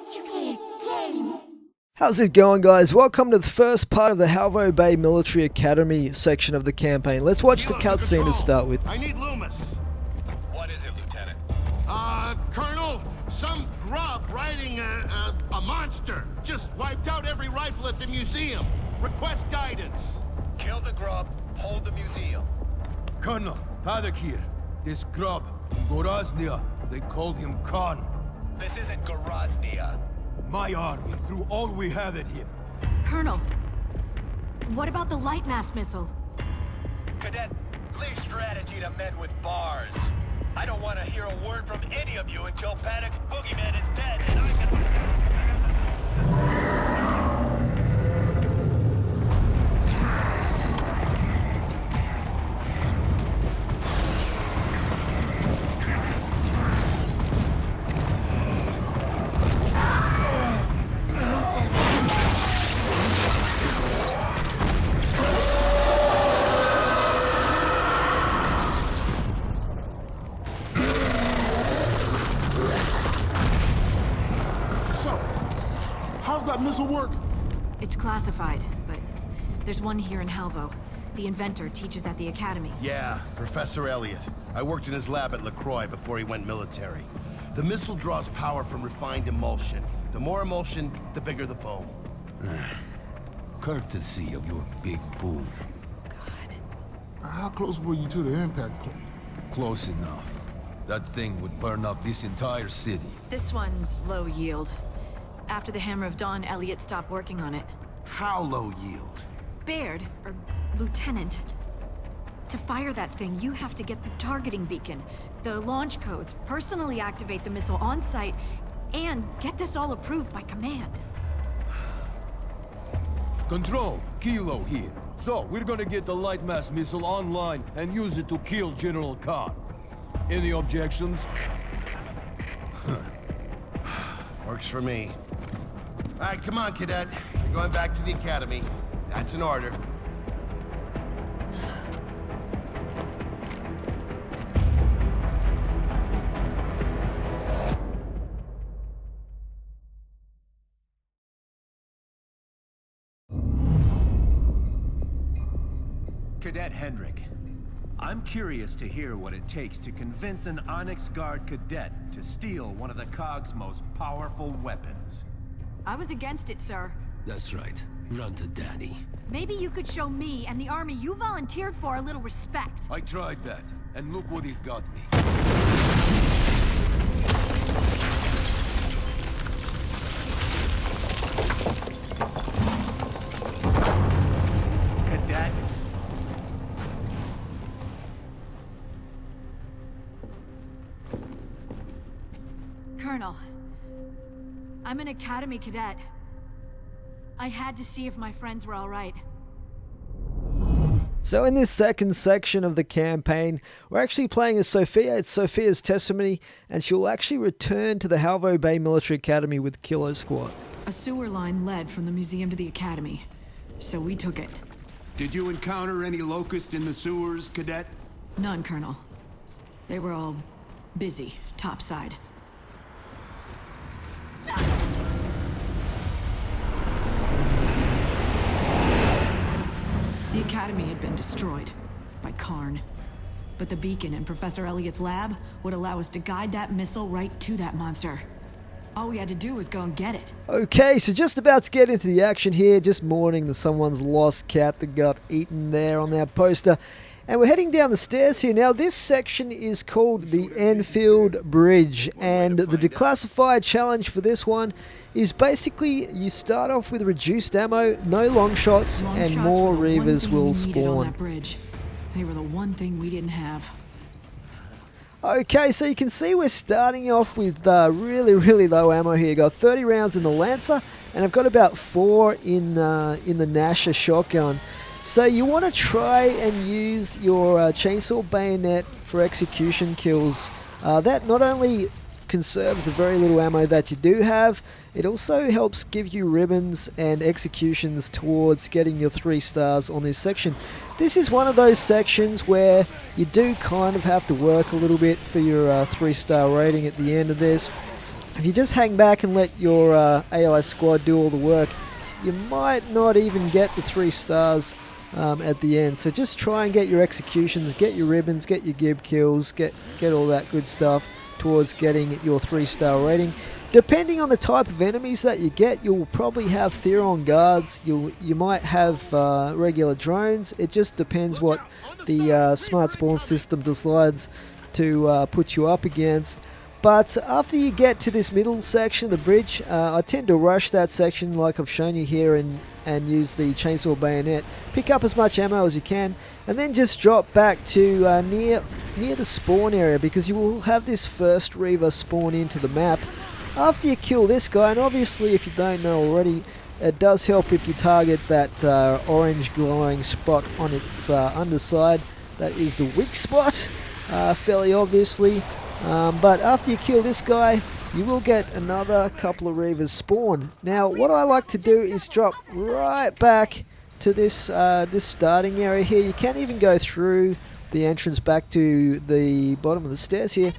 to play a game. How's it going, guys? Welcome to the first part of the Halvo Bay Military Academy section of the campaign. Let's watch the cutscene to start with. I need Loomis. What is it, Lieutenant? Colonel, some grub riding a monster just wiped out every rifle at the museum. Request guidance. Kill the grub, hold the museum. Colonel, Paddock here. This grub, Goraznia, they called him Khan. This isn't Goraznia. My army threw all we had at him. Colonel, what about the light mass missile? Cadet, leave strategy to men with bars. I don't want to hear a word from any of you until Paddock's boogeyman is dead and I can... How's that missile work? It's classified, but there's one here in Halvo. The inventor teaches at the academy. Yeah, Professor Elliot. I worked in his lab at LaCroix before he went military. The missile draws power from refined emulsion. The more emulsion, the bigger the boom. Courtesy of your big boom. God. How close were you to the impact point? Close enough. That thing would burn up this entire city. This one's low yield. After the Hammer of Dawn, Elliot stopped working on it. How low yield? Baird, or Lieutenant, to fire that thing, you have to get the targeting beacon, the launch codes, personally activate the missile on site, and get this all approved by command. Control, Kilo here. So, we're gonna get the light mass missile online and use it to kill General Khan. Any objections? Works for me. All right, come on, Cadet. You're going back to the academy. That's an order. Cadet Hendrick, I'm curious to hear what it takes to convince an Onyx Guard cadet to steal one of the COG's most powerful weapons. I was against it, sir. That's right. Run to Danny. Maybe you could show me and the army you volunteered for a little respect. I tried that, and look what it got me. Cadet? Colonel, I'm an academy cadet. I had to see if my friends were all right. So in this second section of the campaign, we're actually playing as Sophia. It's Sophia's testimony, and she'll actually return to the Halvo Bay Military Academy with Kilo Squad. A sewer line led from the museum to the academy, so we took it. Did you encounter any locusts in the sewers, Cadet? None, Colonel. They were all busy, topside. The academy had been destroyed by Karn, but the beacon in Professor Elliot's lab would allow us to guide that missile right to that monster. All we had to do was go and get it. Okay, so just about to get into the action here, just mourning someone's lost cat that got eaten there on that poster. And we're heading down the stairs here. Now, this section is called the Enfield Bridge, and the Declassified challenge for this one is basically you start off with reduced ammo, no long shots, and more Reavers will spawn. They were the one thing we didn't have. Okay, so you can see we're starting off with really low ammo here. Got 30 rounds in the Lancer, and I've got about 4 in the Nasher shotgun. So you want to try and use your chainsaw bayonet for execution kills. That not only conserves the very little ammo that you do have, it also helps give you ribbons and executions towards getting your 3 stars on this section. This is one of those sections where you do kind of have to work a little bit for your 3-star rating at the end of this. If you just hang back and let your AI squad do all the work, you might not even get the 3 stars at the end. So just try and get your executions, get your ribbons, get your gib kills, get all that good stuff towards getting your 3-star rating. Depending on the type of enemies that you get, you'll probably have Theron guards, you might have regular drones. It just depends what the smart spawn system decides to put you up against. But after you get to this middle section of the bridge, I tend to rush that section like I've shown you here and use the chainsaw bayonet. Pick up as much ammo as you can and then just drop back to near the spawn area, because you will have this first Reaver spawn into the map. After you kill this guy, and obviously if you don't know already, it does help if you target that orange glowing spot on its underside. That is the weak spot, fairly obviously. But after you kill this guy, you will get another couple of Reavers spawn. Now, what I like to do is drop right back to this this starting area here. You can't even go through the entrance back to the bottom of the stairs here,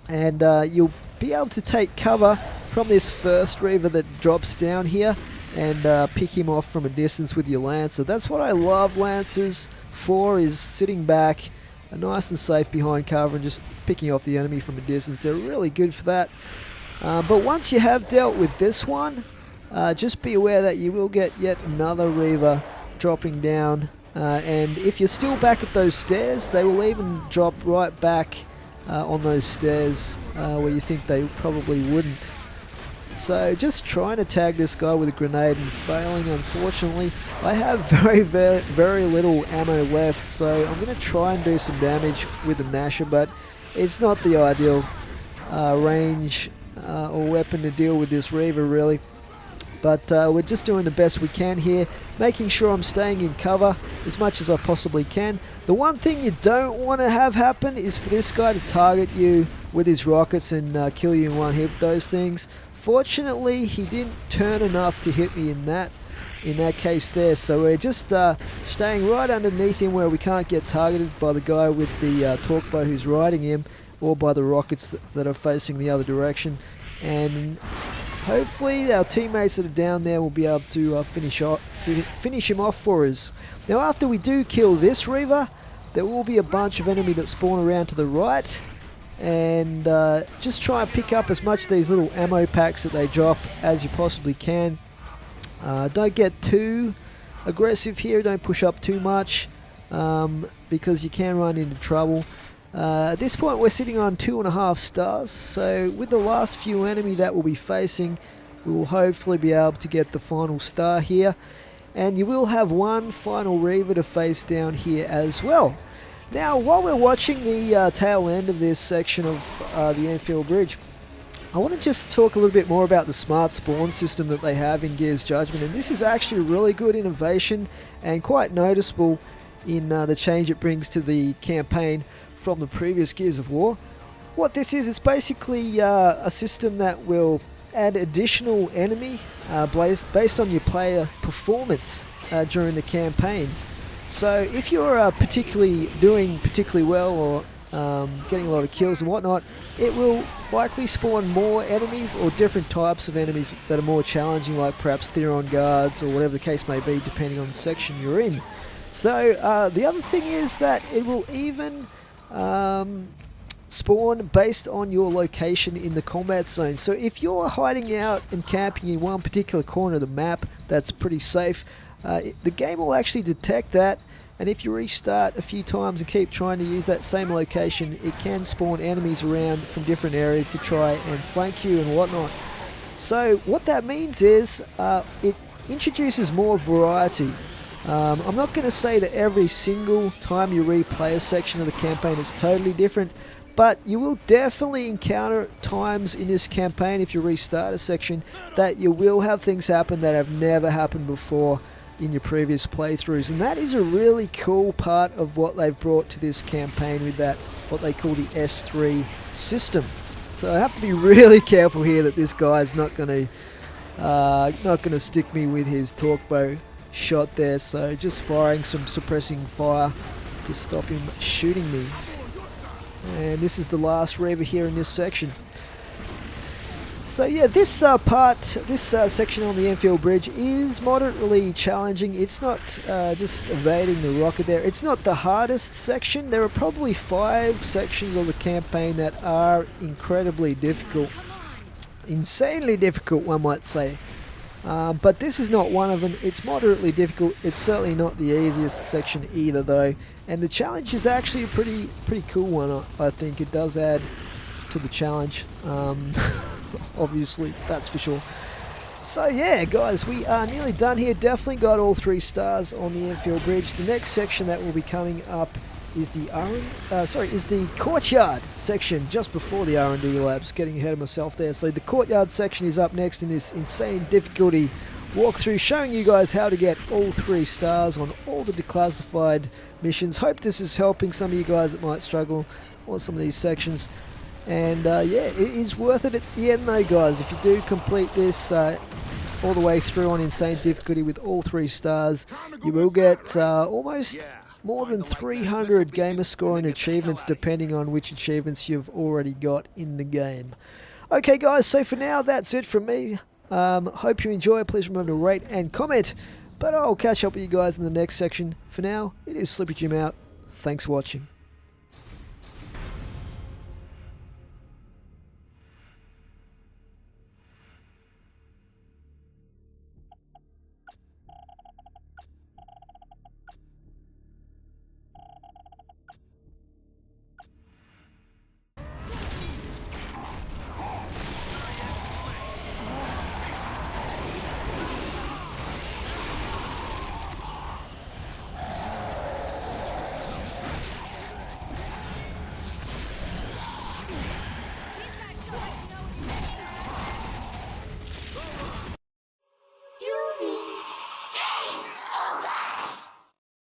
and you'll be able to take cover from this first Reaver that drops down here and pick him off from a distance with your Lancer. That's what I love Lancers for, is sitting back nice and safe behind cover and just picking off the enemy from a distance. They're really good for that. But once you have dealt with this one, just be aware that you will get yet another Reaver dropping down. And if you're still back at those stairs, they will even drop right back on those stairs where you think they probably wouldn't. So just trying to tag this guy with a grenade and failing, unfortunately. I have very little ammo left, so I'm going to try and do some damage with the Nasher, but it's not the ideal range or weapon to deal with this Reaver, really. But we're just doing the best we can here, making sure I'm staying in cover as much as I possibly can. The one thing you don't want to have happen is for this guy to target you with his rockets and kill you in one hit with those things. Fortunately, he didn't turn enough to hit me in that case there, so we're just staying right underneath him where we can't get targeted by the guy with the torque bow who's riding him, or by the rockets that are facing the other direction. And hopefully our teammates that are down there will be able to finish him off for us. Now, after we do kill this Reaver, there will be a bunch of enemy that spawn around to the right, and just try and pick up as much of these little ammo packs that they drop as you possibly can. Don't get too aggressive here, don't push up too much, because you can run into trouble. At this point we're sitting on 2.5 stars, so with the last few enemy that we'll be facing, we will hopefully be able to get the final star here, and you will have one final Reaver to face down here as well. Now, while we're watching the tail end of this section of the Enfield Bridge, I want to just talk a little bit more about the smart spawn system that they have in Gears Judgment, and this is actually a really good innovation and quite noticeable in the change it brings to the campaign from the previous Gears of War. What this is, it's basically a system that will add additional enemy based on your player performance during the campaign. So if you're doing particularly well, or getting a lot of kills and whatnot, it will likely spawn more enemies or different types of enemies that are more challenging, like perhaps Theron guards or whatever the case may be, depending on the section you're in. So the other thing is that it will even spawn based on your location in the combat zone. So if you're hiding out and camping in one particular corner of the map that's pretty safe, the game will actually detect that, and if you restart a few times and keep trying to use that same location, it can spawn enemies around from different areas to try and flank you and whatnot. So what that means is it introduces more variety. I'm not going to say that every single time you replay a section of the campaign it's totally different, but you will definitely encounter times in this campaign, if you restart a section, that you will have things happen that have never happened before in your previous playthroughs, and that is a really cool part of what they've brought to this campaign with that, what they call the S3 system. So I have to be really careful here that this guy's not going to stick me with his torque bow shot there, so just firing some suppressing fire to stop him shooting me. And this is the last Reaver here in this section. So yeah, this section on the Enfield Bridge is moderately challenging. It's not just evading the rocket there. It's not the hardest section. There are probably 5 sections of the campaign that are incredibly difficult. Insanely difficult, one might say. But this is not one of them. It's moderately difficult. It's certainly not the easiest section either, though. And the challenge is actually a pretty cool one, I think. It does add to the challenge. Obviously, that's for sure. So yeah, guys, we are nearly done here. Definitely got all 3 stars on the Enfield Bridge. The next section that will be coming up is the courtyard section, just before the R&D labs. Getting ahead of myself there. So the courtyard section is up next in this insane difficulty walkthrough, showing you guys how to get all 3 stars on all the declassified missions. Hope this is helping some of you guys that might struggle on some of these sections. And yeah, it is worth it at the end though, guys. If you do complete this all the way through on insane difficulty with all 3 stars, you will get almost more than 300 gamer scoring achievements, depending on which achievements you've already got in the game. Okay guys, so for now that's it from me. Hope you enjoy. Please remember to rate and comment, but I'll catch up with you guys in the next section. For now, it is Slippy Jim out. Thanks for watching.